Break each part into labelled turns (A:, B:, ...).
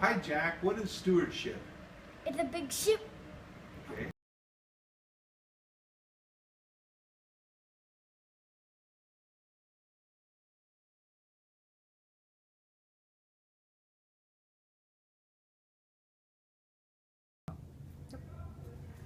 A: Hi, Jack. What is stewardship?
B: It's a big ship.
A: Okay.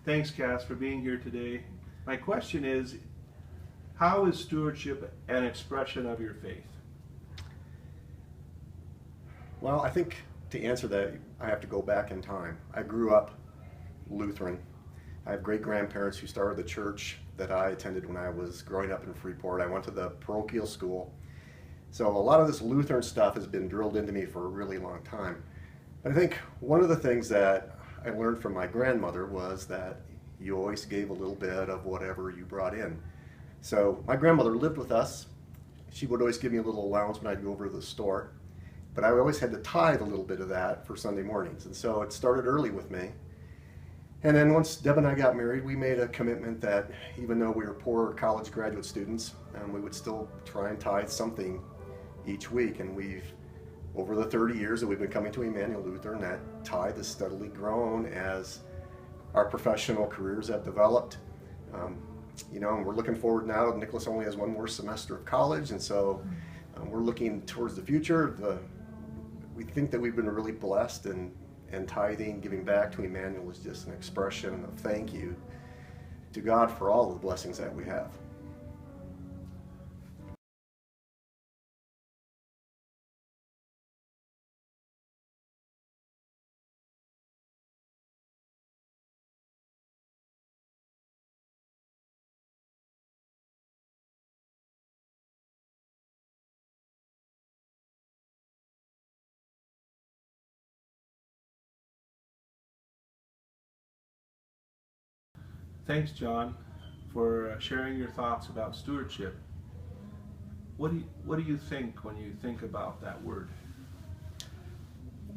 A: Thanks, Cass, for being here today. My question is, how is stewardship an expression of your faith?
C: Well, I think to answer that, I have to go back in time. I grew up Lutheran. I have great-grandparents who started the church that I attended when I was growing up in Freeport. I went to the parochial school. So a lot of this Lutheran stuff has been drilled into me for a really long time. But I think one of the things that I learned from my grandmother was that you always gave a little bit of whatever you brought in. So my grandmother lived with us. She would always give me a little allowance when I'd go over to the store. But I always had to tithe a little bit of that for Sunday mornings. And so it started early with me. And then once Deb and I got married, we made a commitment that even though we were poor college graduate students, we would still try and tithe something each week. And we've, over the 30 years that we've been coming to Emmanuel Lutheran, that tithe has steadily grown as our professional careers have developed. And we're looking forward now. Nicholas only has one more semester of college, and so we're looking towards the future. We think that we've been really blessed, and tithing, giving back to Emmanuel is just an expression of thank you to God for all the blessings that we have.
A: Thanks, John, for sharing your thoughts about stewardship. What do you think when you think about that word?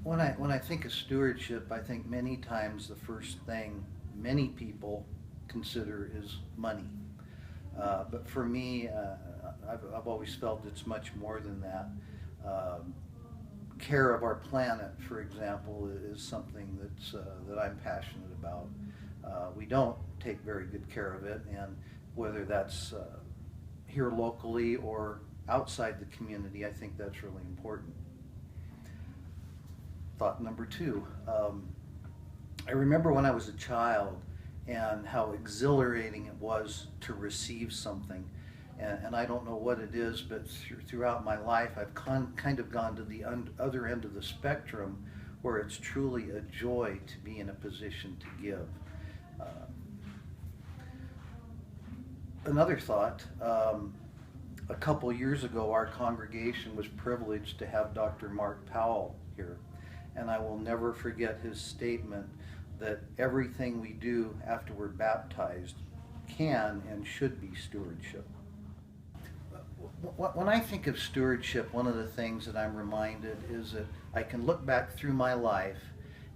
D: When I think of stewardship, I think many times the first thing many people consider is money. But for me, I've always felt it's much more than that. Care of our planet, for example, is something that I'm passionate about. We don't take very good care of it, and whether that's here locally or outside the community, I think that's really important. Thought number two, I remember when I was a child and how exhilarating it was to receive something. And I don't know what it is, but throughout my life I've kind of gone to the other end of the spectrum where it's truly a joy to be in a position to give. Another thought, a couple years ago our congregation was privileged to have Dr. Mark Powell here, and I will never forget his statement that everything we do after we're baptized can and should be stewardship. When I think of stewardship, one of the things that I'm reminded is that I can look back through my life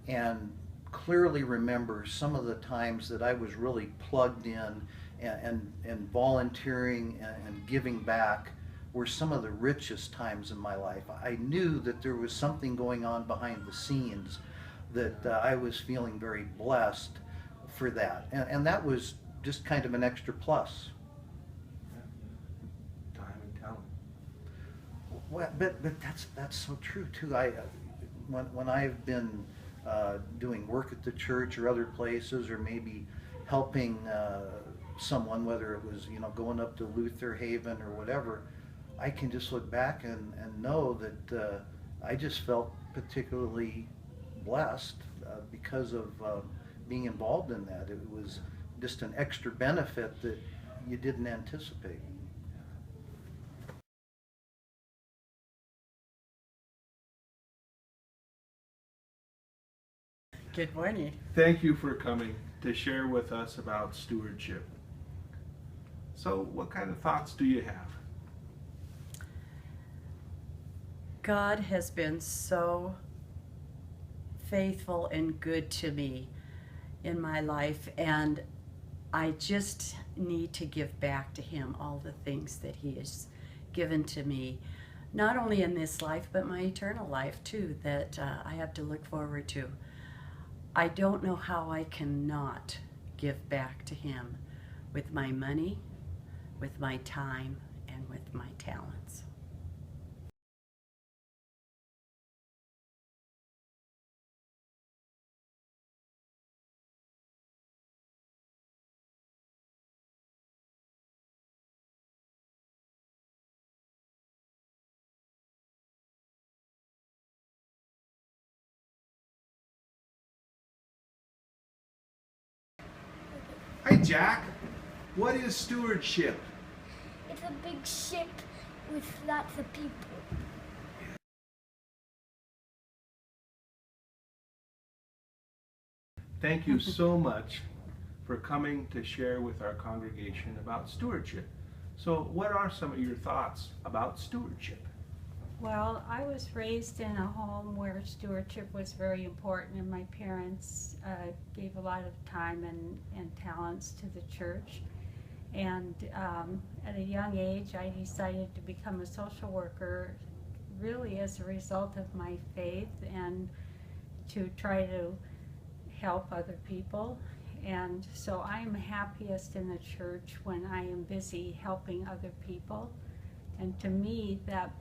D: and clearly remember some of the times that I was really plugged in and volunteering and giving back were some of the richest times in my life. I knew that there was something going on behind the scenes, that I was feeling very blessed for that. And that was just kind of an extra plus.
A: Time and talent.
D: Well, but that's so true too. When I've been doing work at the church or other places, or maybe helping someone, whether it was going up to Luther Haven or whatever, I can just look back and know that I just felt particularly blessed because of being involved in that. It was just an extra benefit that you didn't anticipate.
E: Good morning.
A: Thank you for coming to share with us about stewardship. So, what kind of thoughts do you have?
E: God has been so faithful and good to me in my life, and I just need to give back to Him all the things that He has given to me. not only in this life, but my eternal life too, that I have to look forward to. I don't know how I cannot give back to Him with my money, with my time, and with my talents.
A: Hi, Jack. What is stewardship?
B: It's a big ship with lots of people.
A: Thank you so much for coming to share with our congregation about stewardship. So, what are some of your thoughts about stewardship?
F: Well, I was raised in a home where stewardship was very important, and my parents gave a lot of time and talents to the church. And at a young age, I decided to become a social worker, really as a result of my faith and to try to help other people. And so I'm happiest in the church when I am busy helping other people. And to me, that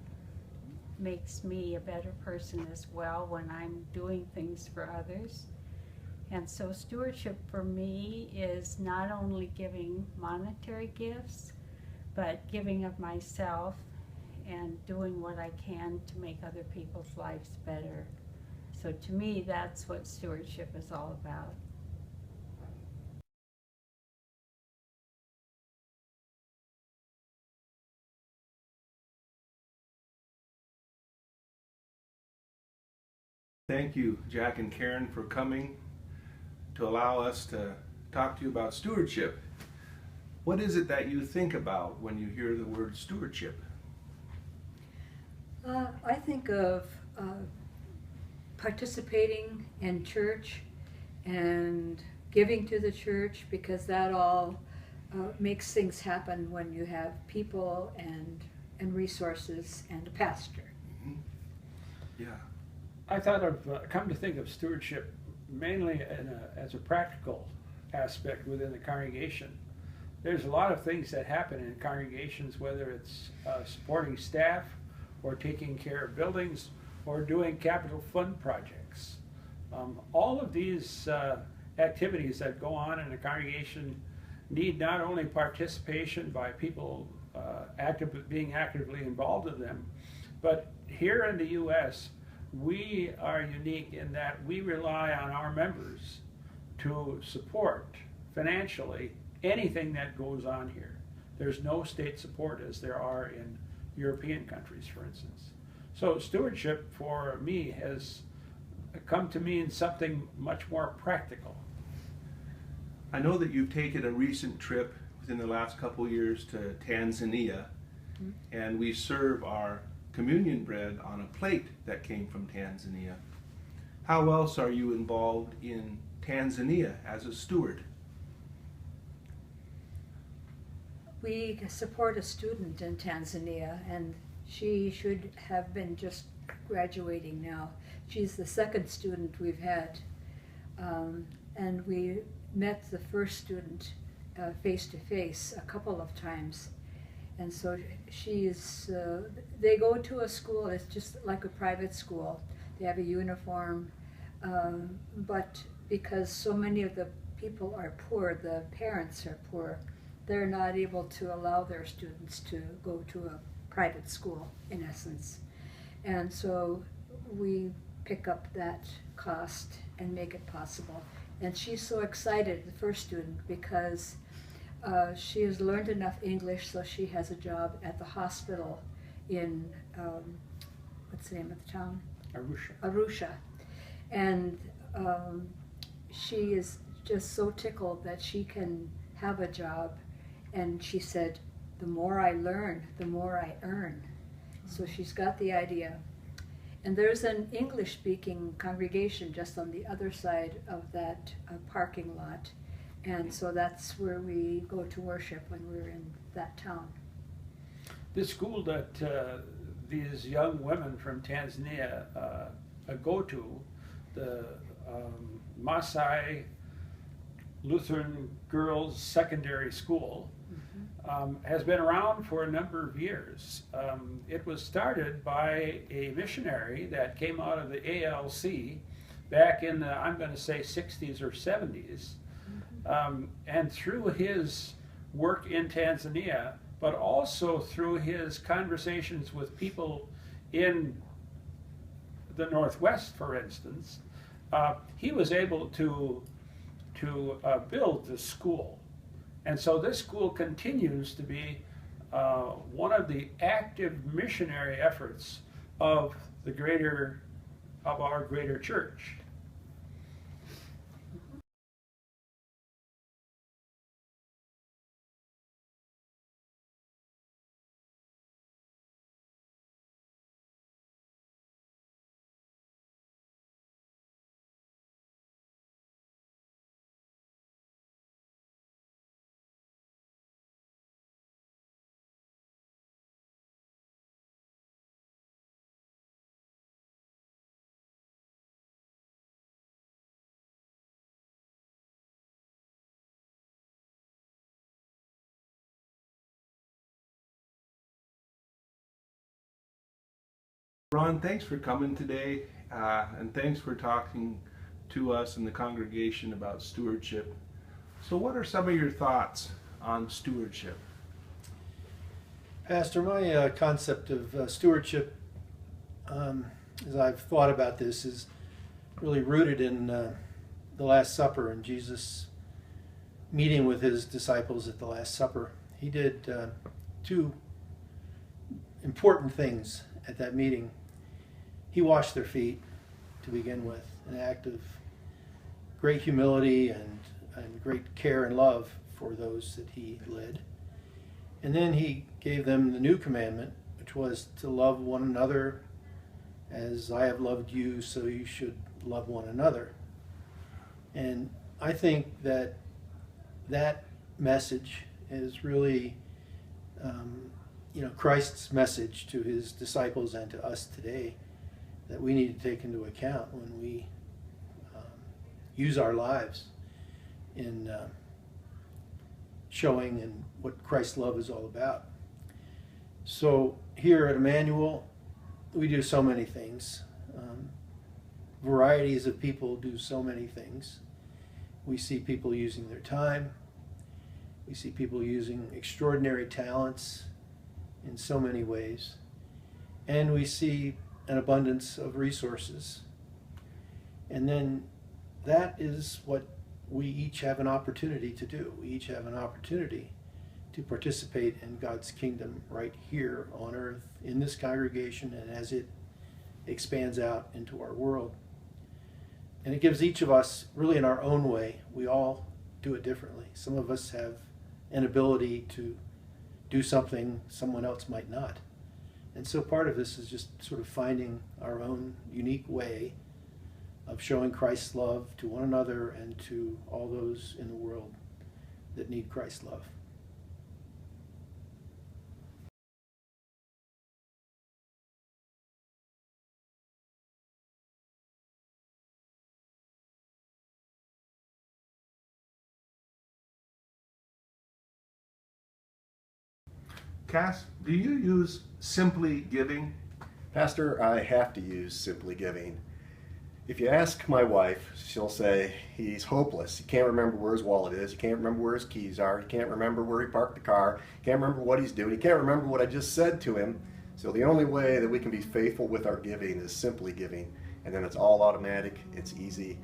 F: makes me a better person as well when I'm doing things for others. And so stewardship for me is not only giving monetary gifts, but giving of myself and doing what I can to make other people's lives better. So to me, that's what stewardship is all about.
A: Thank you, Jack and Karen, for coming to allow us to talk to you about stewardship. What is it that you think about when you hear the word stewardship?
G: I think of participating in church and giving to the church, because that all makes things happen when you have people and resources and a pastor.
A: Mm-hmm. Yeah.
H: I thought of, come to think of stewardship mainly as a practical aspect within the congregation. There's a lot of things that happen in congregations, whether it's supporting staff or taking care of buildings or doing capital fund projects. All of these activities that go on in a congregation need not only participation by people being actively involved in them, but here in the U.S., we are unique in that we rely on our members to support financially anything that goes on here. There's no state support as there are in European countries, for instance. So stewardship for me has come to mean something much more practical.
A: I know that you've taken a recent trip within the last couple of years to Tanzania, and we serve our communion bread on a plate that came from Tanzania. How else are you involved in Tanzania as a steward?
G: We support a student in Tanzania, and she should have been just graduating now. She's the second student we've had, and we met the first student face to face a couple of times. And so they go to a school, it's just like a private school. They have a uniform, but because so many of the people are poor, the parents are poor, they're not able to allow their students to go to a private school, in essence. And so we pick up that cost and make it possible. And she's so excited, the first student, because she has learned enough English so she has a job at the hospital in, what's the name of the town? Arusha. And she is just so tickled that she can have a job. And she said, the more I learn, the more I earn. So she's got the idea. And there's an English-speaking congregation just on the other side of that parking lot. And so that's where we go to worship when we're in that town.
H: This school that these young women from Tanzania go to, the Maasai Lutheran Girls Secondary School, has been around for a number of years. It was started by a missionary that came out of the ALC back in the, I'm going to say, 60s or 70s. And through his work in Tanzania, but also through his conversations with people in the Northwest, for instance, he was able to build the school. And so this school continues to be one of the active missionary efforts of our greater church.
A: Ron, thanks for coming today, and thanks for talking to us in the congregation about stewardship. So what are some of your thoughts on stewardship?
I: Pastor, my concept of stewardship, as I've thought about this, is really rooted in the Last Supper and Jesus meeting with his disciples at the Last Supper. He did two important things at that meeting. He washed their feet to begin with, an act of great humility and great care and love for those that he led. And then he gave them the new commandment, which was to love one another as I have loved you, so you should love one another. And I think that that message is really Christ's message to his disciples and to us today, that we need to take into account when we use our lives in showing and what Christ's love is all about. So here at Emmanuel, we do so many things. Varieties of people do so many things. We see people using their time. We see people using extraordinary talents in so many ways. And we see an abundance of resources. And then that is what we each have an opportunity to do. We each have an opportunity to participate in God's kingdom right here on earth, in this congregation, and as it expands out into our world. And it gives each of us, really in our own way, we all do it differently. Some of us have an ability to do something someone else might not. And so part of this is just sort of finding our own unique way of showing Christ's love to one another and to all those in the world that need Christ's love.
A: Cass, do you use Simply Giving?
C: Pastor, I have to use Simply Giving. If you ask my wife, she'll say he's hopeless. He can't remember where his wallet is. He can't remember where his keys are. He can't remember where he parked the car. He can't remember what he's doing. He can't remember what I just said to him. So the only way that we can be faithful with our giving is simply giving. And then it's all automatic. It's easy.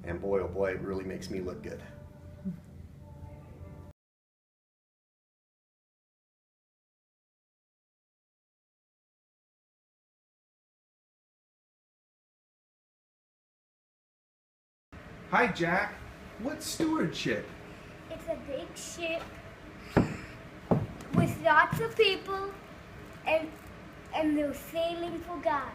C: And boy, oh boy, it really makes me look good.
A: Hi, Jack. What's stewardship?
B: It's a big ship with lots of people, and they're sailing for God.